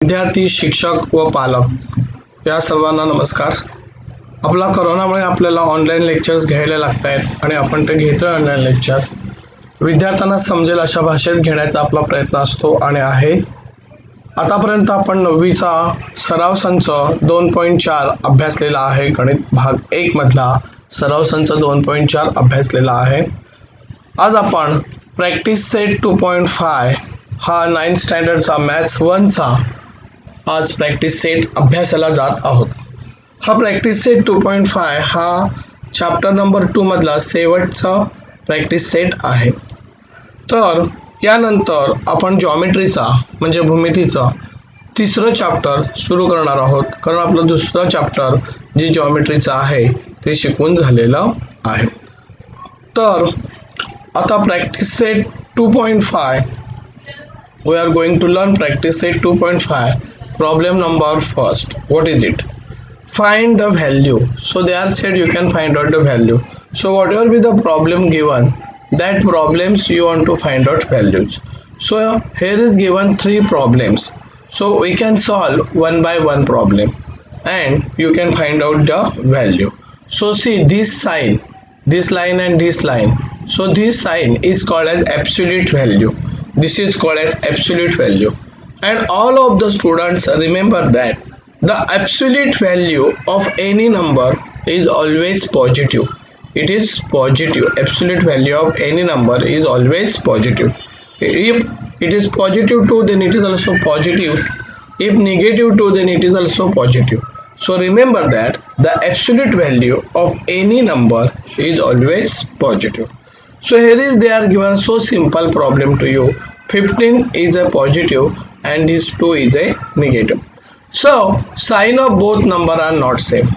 विद्यार्थी, शिक्षक व पालक या सर्वांना नमस्कार. आपला कोरोनामुळे आपल्याला ऑनलाईन लेक्चर्स घ्यायला लागत आहेत आणि आपण ते घेतोय ऑनलाईन लेक्चर. विद्यार्थ्यांना समजेल अशा भाषेत घेण्याचा आपला प्रयत्न असतो आणि आहे. आतापर्यंत आपण 9वीचा सराव संच 2.4 अभ्यासलेला आहे. गणित भाग 1 मधला सराव संच 2.4 अभ्यासलेला आहे. आज आपण प्रॅक्टिस सेट 2.5 हा 9th स्टँडर्डचा मॅथ्स 1चा आज प्रॅक्टिस सेट अभ्यासाला जात आहोत. हा प्रॅक्टिस सेट 2.5 हा चॅप्टर नंबर 2 मधला शेवटचा प्रॅक्टिस सेट आहे. तर यानंतर आपण जॉमेट्रीचा म्हणजे भूमितीचा तिसरं चॅप्टर सुरू करणार आहोत, कारण आपलं दुसरं चॅप्टर जे जॉमेट्रीचं आहे ते शिकवून झालेलं आहे. तर आता practice set 2.5 we are going to learn practice set 2.5 problem number first. What is it? Find the value. So they are said you can find out the value. So whatever be the problem given, that problems you want to find out values. So here is given 3 problems, so we can solve one by one problem and you can find out the value. So see this sign, this line and this line, so this sign is called as absolute value. This is called as absolute value, and all of the students remember that the absolute value of any number is always positive. It is positive. Absolute value of any number is always positive. If it is positive 2, then it is also positive. If negative 2, then it is also positive. So remember that the absolute value of any number is always positive. So here is they are given so simple problem to you. 15 is a positive and this 2 is a negative. So sign of both number are not same.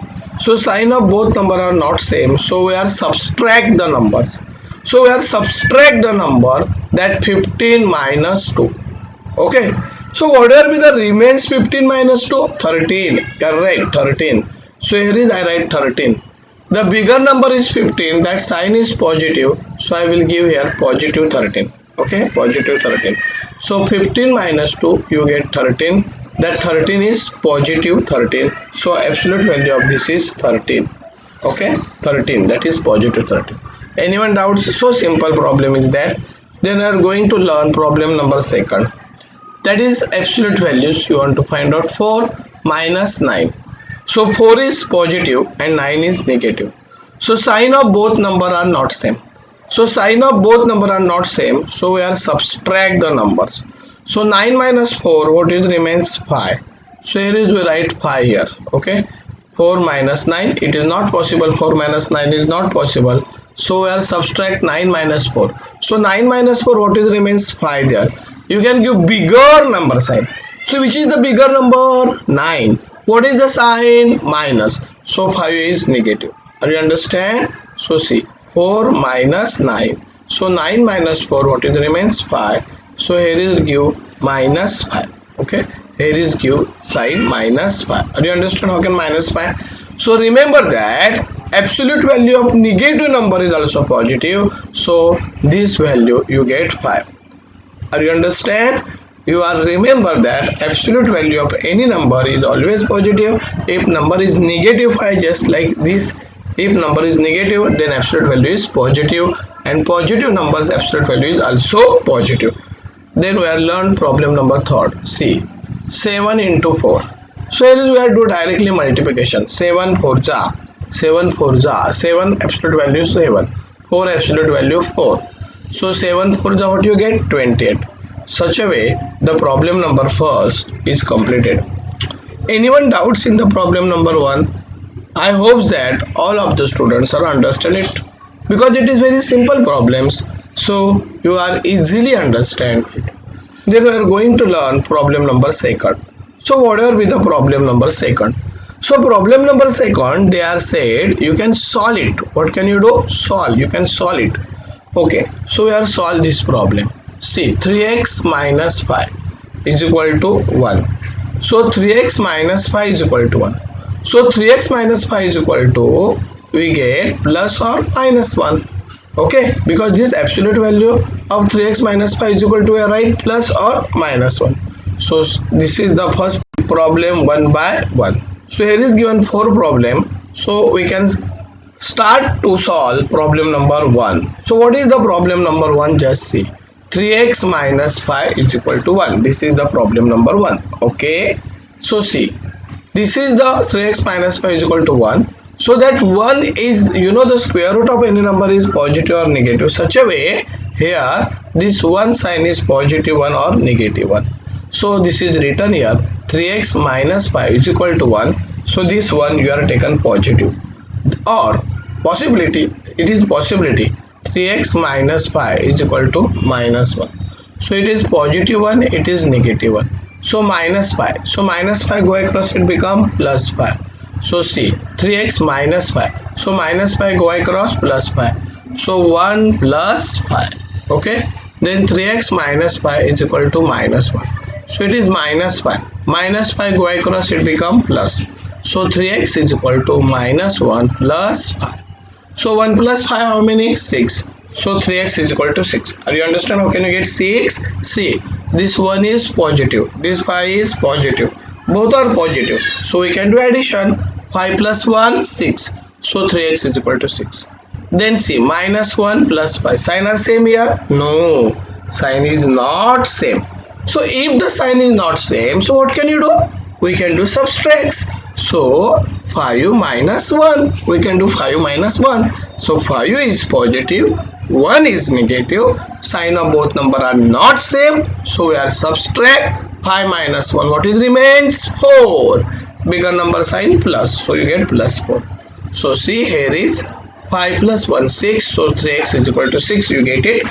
So sign of both number are not same. So we are subtract the numbers. So we are subtract the number that 15 minus 2. Okay. So what will be the remains 15 minus 2? 13. Correct. 13. So here is I write 13. The bigger number is 15, that sign is positive, so I will give here positive 13. Okay, positive 13. So 15 minus 2, you get 13. That 13 is positive 13. So absolute value of this is 13. Okay, 13, that is positive 13. Anyone doubts? So simple problem is that. Then we are going to learn problem number 2. That is absolute values you want to find out. 4 minus 9. So 4 is positive and 9 is negative. So sign of both number are not same. So sign of both number are not same. So we are subtract the numbers. So 9 minus 4, what is remains? 5. So here is we write 5 here. Okay. 4 minus 9. It is not possible. 4 minus 9 is not possible. So we are subtract 9 minus 4. So 9 minus 4, what is remains? 5 there. You can give bigger number sign. So which is the bigger number? 9. What is the sign? Minus. So 5 is negative. Are you understand? So see 4 minus 9. So 9 minus 4, what is remains? 5. So here is give minus 5. Okay. Here is give sign minus 5. Are you understand how can minus 5? So remember that absolute value of negative number is also positive. So this value you get 5. Are you understand? You are remember that absolute value of any number is always positive. If number is negative 5, just like this, if number is negative, then absolute value is positive, and positive numbers absolute value is also positive. Then we are learn problem number 3. See 7 into 4. So here we are do directly multiplication. 7 4 ja 7 4 ja 7 absolute value 7, 4 absolute value 4. So 7 4 ja what you get? 28. Such a way the problem number first is completed. Anyone doubts in the problem number 1? I hope that all of the students are understand it, because it is very simple problems, so you are easily understand it. Then we are going to learn problem number 2. So whatever be the problem number 2. So problem number 2, they are said you can solve it. What can you do? Solve. You can solve it. Okay. So we are solve this problem. See 3x minus 5 is equal to 1. So 3x minus 5 is equal to 1. So 3x minus 5 is equal to, we get plus or minus 1. Okay, because this absolute value of 3x minus 5 is equal to, right, plus or minus 1. So this is the first problem 1 by 1. So here is given 4 problem. So we can start to solve problem number 1. So what is the problem number 1? Just see. 3x minus 5 is equal to 1. This is the problem number 1. Okay. So see. This is the 3x minus 5 is equal to 1. So that 1 is, the square root of any number is positive or negative. Such a way, here this 1 sign is positive 1 or negative 1. So this is written here 3x minus 5 is equal to 1. So this one you are taken positive. Or possibility, it is possibility 3x minus 5 is equal to minus 1. So it is positive 1, it is negative 1. So minus 5. So minus 5 go across, it become plus 5. So see 3x minus 5. So minus 5 go across, plus 5. So 1 plus 5. Okay. Then 3x minus 5 is equal to minus 1. So it is minus 5. Minus 5 go across, it become plus. So 3x is equal to minus 1 plus 5. So 1 plus 5 how many? 6. So 3x is equal to 6. Are you understand how can you get 6? See, this one is positive, this 5 is positive, both are positive. So we can do addition. 5 plus 1, 6. So 3x is equal to 6. Then see, minus 1 plus 5. Sign are same here? No, sign is not same. So if the sign is not same, so what can you do? We can do subtracts. So 5 minus 1. We can do 5 minus 1. So 5 is positive, 1 is negative. Sign of both number are not same. So we are subtract 5 minus 1. What is remains? 4. Bigger number sign plus. So you get plus 4. So see, here is 5 plus 1, 6. So 3x is equal to 6. You get it.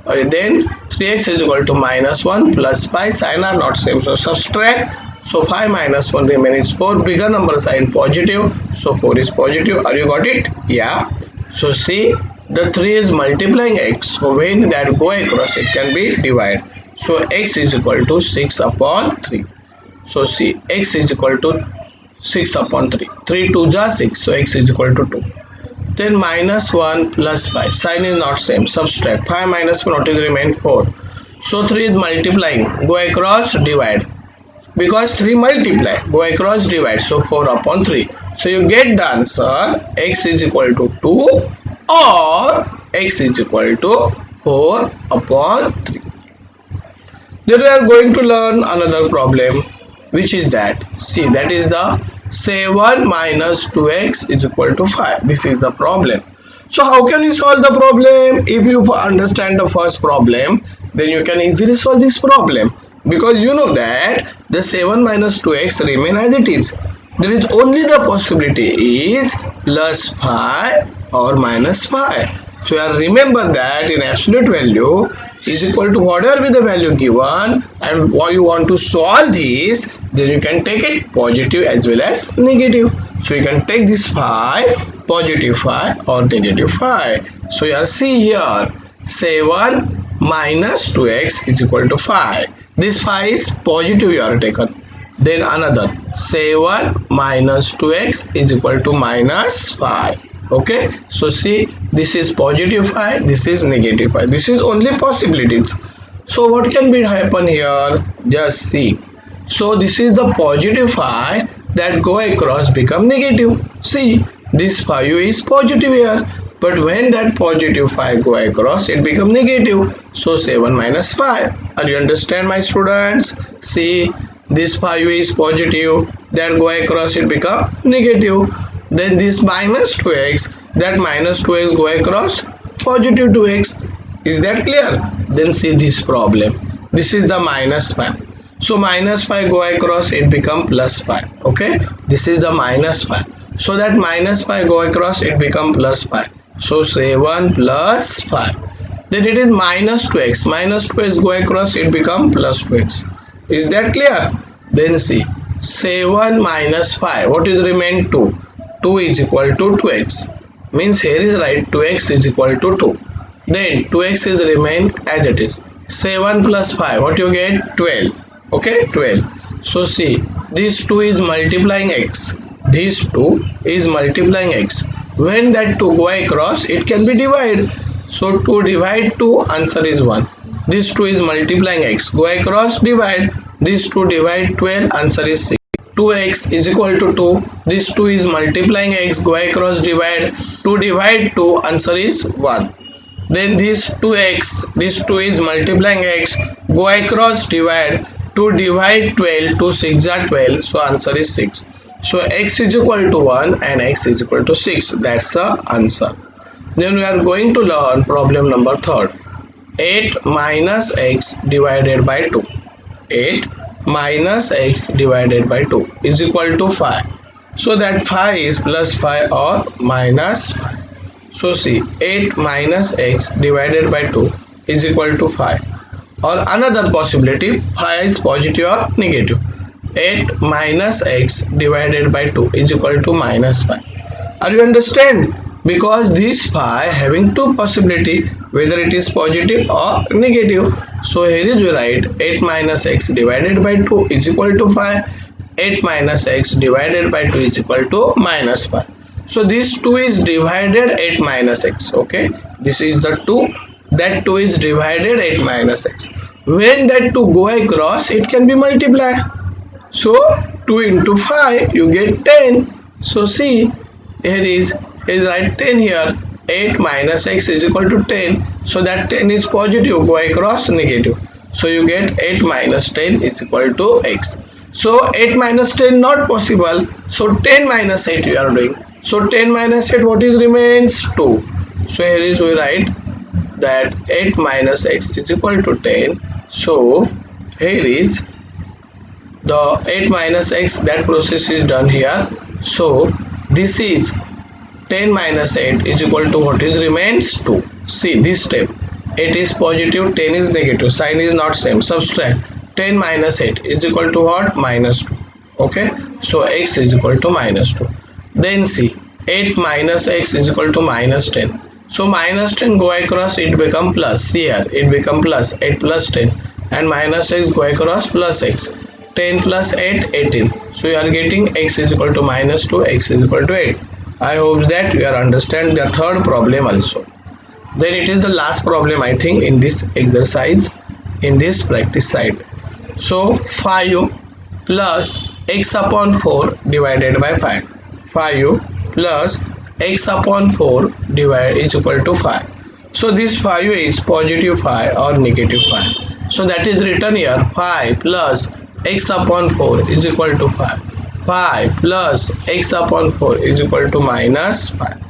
Then 3x is equal to minus 1 plus 5. Sign are not same. So subtract. So 5 minus 1 remains 4. Bigger number sign positive. So 4 is positive. Are you got it? Yeah. So see, the 3 is multiplying x. So when that go across, it can be divided. So x is equal to 6 upon 3. So see, x is equal to 6 upon 3. 3 2 are 6. So x is equal to 2. Then minus 1 plus 5. Sign is not same. Subtract. 5 minus 1, what is remain? 4. So 3 is multiplying. Go across, divide. Because 3 multiply. Go across, divide. So 4 upon 3. So you get the answer. X is equal to 2 or x is equal to 4 upon 3. Then we are going to learn another problem. Which is that? See, that is the 7 minus 2x is equal to 5. This is the problem. So how can you solve the problem? If you understand the first problem, then you can easily solve this problem. Because you know that the 7 minus 2x remain as it is. There is only the possibility is plus 5 or minus 5. So remember that in absolute value is equal to whatever be the value given, and what you want to solve this, then you can take it positive as well as negative. So you can take this 5, positive 5 or negative 5. So you see here 7 minus 2x is equal to 5. This 5 is positive you are taken. Then another 7 minus 2x is equal to minus 5. Okay, so see, this is positive 5, this is negative 5. This is only possibilities. So what can be happen here? Just see. So this is the positive 5 that go across become negative. See, this 5 is positive here. But when that positive 5 go across, it become negative. So 7 minus 5. Are you understand, my students? See, this 5 is positive, that go across, it become negative. Then this minus 2x, that minus 2x go across, positive 2x. Is that clear? Then see this problem. This is the minus 5. So minus 5 go across, it become plus 5. Okay, this is the minus 5. So that minus 5 go across, it become plus 5. So 7 plus 5. Then it is minus 2x. Minus 2x go across, it become plus 2x. Is that clear? Then see, 7 minus 5. What is remain? 2. 2 is equal to 2x. Means here is right, 2x is equal to 2. Then 2x is remain as it is. 7 plus 5. What you get? 12. Okay, 12. So see, this 2 is multiplying x. This 2 is multiplying x. When that 2 go across, it can be divided. So 2 divide 2, answer is 1. This 2 is multiplying x. Go across, divide. This 2 divide 12, answer is 6. 2x is equal to 2. This 2 is multiplying x, go across divide. 2 divide 2, answer is 1. Then this 2x, this 2 is multiplying x, go across divide. 2 divide 12, 2 6 are 12, so answer is 6. So x is equal to 1 and x is equal to 6. That's the answer. Then we are going to learn problem number 3. 8 minus x divided by 2. 8 minus x divided by 2 is equal to 5. So that 5 is plus 5 or minus 5. So see, 8 minus x divided by 2 is equal to 5. Or another possibility, 5 is positive or negative. 8 minus x divided by 2 is equal to minus 5. Are you understand? Because this 5 having two possibility, whether it is positive or negative. So here is we write 8 minus x divided by 2 is equal to 5. 8 minus x divided by 2 is equal to minus 5. So this 2 is divided 8 minus x. Okay, this is the 2. That 2 is divided 8 minus x. When that 2 go across, it can be multiplied. So 2 into 5, you get 10. So see, here is write 10 here. 8 minus x is equal to 10. So that 10 is positive, go across negative. So you get 8 minus 10 is equal to x. So 8 minus 10 not possible. So 10 minus 8 we are doing. So 10 minus 8, what is remains? 2. So here is we write that 8 minus x is equal to 10. So here is the 8 minus x, that process is done here. So this is 10 minus 8 is equal to what is remains? 2. See this step, 8 is positive, 10 is negative, sign is not same, subtract. 10 minus 8 is equal to what? Minus 2. Okay, so x is equal to minus 2. Then see, 8 minus x is equal to minus 10. So minus 10 go across, it become plus. See here, it become plus. 8 plus 10 and minus x go across, plus x. 10 plus 8, 18. So you are getting x is equal to minus 2, x is equal to 8. I hope that you are understand the third problem also. Then it is the last problem I think in this exercise, in this practice side. So 5 plus x upon 4 divided by 5. 5 plus x upon 4 divided is equal to 5. So this 5 is positive 5 or negative 5. So that is written here, 5 plus x upon 4 is equal to 5. 5 plus x upon 4 is equal to minus 5.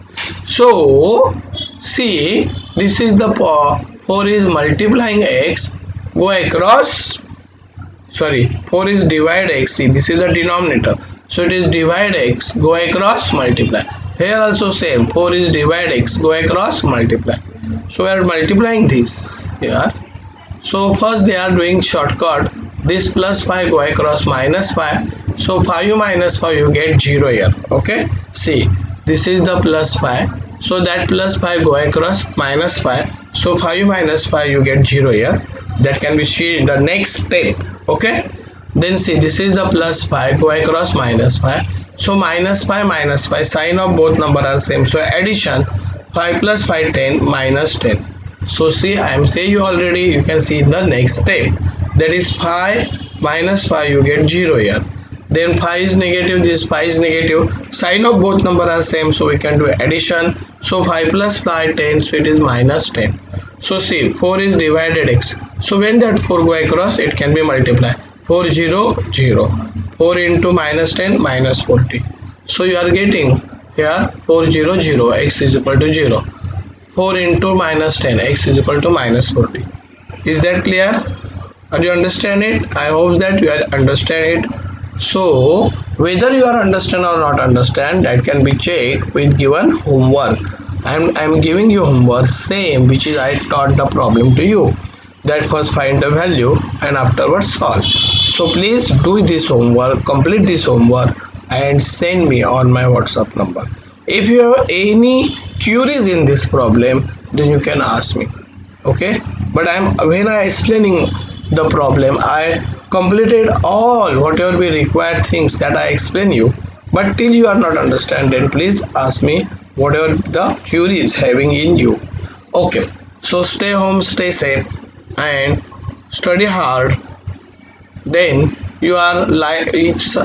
So see, this is the 4 is multiplying x, go across, sorry, 4 is divide x. See, this is the denominator. So it is divide x, go across, multiply. Here also same, 4 is divide x, go across, multiply. So we are multiplying this here. So first they are doing shortcut. This plus 5 go across minus 5. So 5 minus 5 you get 0 here. Okay, see, this is the plus 5. So that plus 5 go across minus 5. So 5 minus 5 you get 0 here. That can be seen in the next step. Okay, then see, this is the plus 5 go across minus 5. So minus 5, sign of both number are same. So addition, 5 plus 5, 10, minus 10. So see, I am saying you already, you can see the next step. That is 5 minus 5, you get 0 here. Then 5 is negative, this 5 is negative. Sign of both number are same, so we can do addition. So 5 plus 5, 10, so it is minus 10. So see, 4 is divided x. So when that 4 go across, it can be multiplied. 4 0 0. 4 into minus 10, minus 40. So you are getting here 4 0 0, x is equal to 0. 4 into minus 10, x is equal to minus 40. Is that clear? Are you understand it? I hope that you are understand it. So whether you are understand or not understand, that can be checked with given homework. I am giving you homework same which is I taught the problem to you. That first find the value and afterwards solve. So please do this homework, complete this homework and send me on my WhatsApp number. If you have any queries in this problem, then you can ask me. Okay, but when I explaining the problem, I completed all whatever be required things that I explain you. But till you are not understand, then please ask me whatever the query is having in you. Okay, so stay home, stay safe and study hard. then you are like this